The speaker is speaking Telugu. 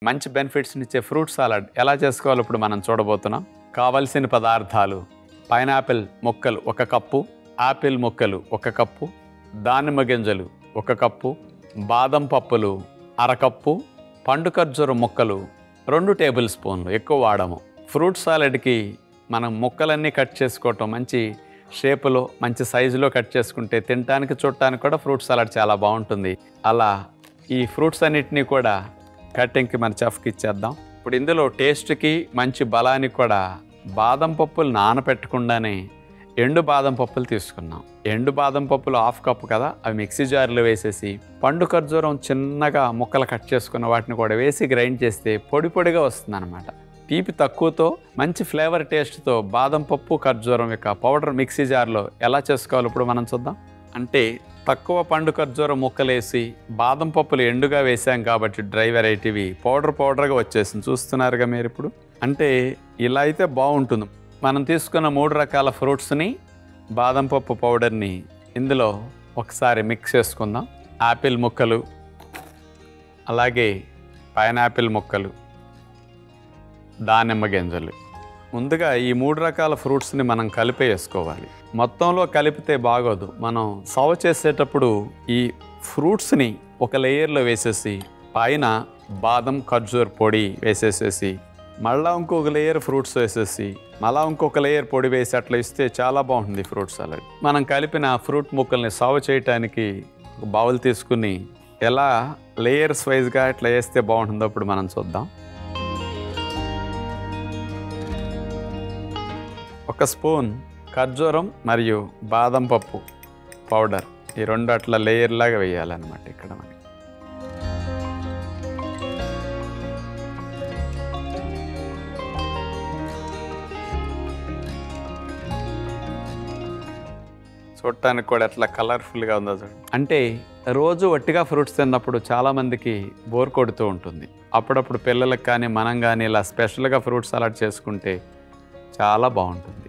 మంచి బెనిఫిట్స్నిచ్చే ఫ్రూట్ సాలడ్ ఎలా చేసుకోవాలో ఇప్పుడు మనం చూడబోతున్నాం. కావలసిన పదార్థాలు: పైనాపిల్ ముక్కలు 1 కప్పు, ఆపిల్ ముక్కలు 1 కప్పు, దానిమ్మ గింజలు 1 కప్పు, బాదం పప్పులు 1/2 కప్పు, పండు ఖర్జూరం ముక్కలు 2 టేబుల్ స్పూన్లు. ఎక్కువ వాడము. ఫ్రూట్ సాలడ్కి మనం ముక్కలన్నీ కట్ చేసుకోవటం మంచి షేపులో మంచి సైజులో కట్ చేసుకుంటే తినడానికి చూడటానికి కూడా ఫ్రూట్ సాలడ్ చాలా బాగుంటుంది. అలా ఈ ఫ్రూట్స్ అన్నిటినీ కూడా కటింగ్కి మన చెఫ్కి ఇచ్చేద్దాం. ఇప్పుడు ఇందులో టేస్ట్కి మంచి బలానికి కూడా బాదం పప్పులు నానపెట్టకుండానే ఎండు బాదం పప్పులు తీసుకున్నాం. ఎండు బాదం పప్పులు 1/2 కప్పు కదా, అవి మిక్సీ జార్లో వేసేసి పండు ఖర్జూరం చిన్నగా ముక్కలు కట్ చేసుకున్న వాటిని కూడా వేసి గ్రైండ్ చేస్తే పొడి పొడిగా వస్తుంది అనమాట. తీపి తక్కువతో మంచి ఫ్లేవర్ టేస్ట్తో బాదం పప్పు ఖర్జూరం యొక్క పౌడర్ మిక్సీ జార్లో ఎలా చేసుకోవాలో ఇప్పుడు మనం చూద్దాం. అంటే తక్కువ పండు ఖర్జూరం ముక్కలేసి బాదం పప్పులు ఎండుగా వేసాం కాబట్టి డ్రై వెరైటీవి పౌడర్గా వచ్చేసింది. చూస్తున్నారుగా మీరు ఇప్పుడు. అంటే ఇలా అయితే బాగుంటుంది. మనం తీసుకున్న 3 రకాల ఫ్రూట్స్ని బాదం పప్పు పౌడర్ని ఇందులో ఒకసారి మిక్స్ చేసుకుందాం. యాపిల్ ముక్కలు, అలాగే పైనాపిల్ ముక్కలు, దానిమ్మ గింజలు. ముందుగా ఈ 3 రకాల ఫ్రూట్స్ని మనం కలిపేసుకోవాలి. మొత్తంలో కలిపితే బాగోదు. మనం సర్వ్ చేసేటప్పుడు ఈ ఫ్రూట్స్ని ఒక లేయర్లో వేసేసి పైన బాదం ఖర్జూర్ పొడి వేసేసేసి మళ్ళీ ఇంకొక లేయర్ ఫ్రూట్స్ వేసేసి మళ్ళీ ఇంకొక లేయర్ పొడి వేసి అట్లా ఇస్తే చాలా బాగుంటుంది ఫ్రూట్ సాలడ్. మనం కలిపిన ఫ్రూట్ ముక్కల్ని సర్వ్ చేయడానికి ఒక బౌల్ తీసుకుని ఎలా లేయర్స్ వైజ్గా ఇట్లా వేస్తే బాగుంటుందో ఇప్పుడు మనం చూద్దాం. 1 స్పూన్ ఖర్జూరం మరియు బాదం పప్పు పౌడర్, ఈ 2 అట్లా లేయర్ లాగా వేయాలన్నమాట. ఇక్కడ మనకి చూడటానికి కూడా ఎట్లా కలర్ఫుల్గా ఉందో చూడండి. అంటే రోజు వట్టిగా ఫ్రూట్స్ తిన్నప్పుడు చాలామందికి బోర్ కొడుతూ ఉంటుంది. అప్పుడప్పుడు పిల్లలకు కానీ మనం కానీ ఇలా స్పెషల్గా ఫ్రూట్ సలాడ్ చేసుకుంటే చాలా బాగుంటుంది.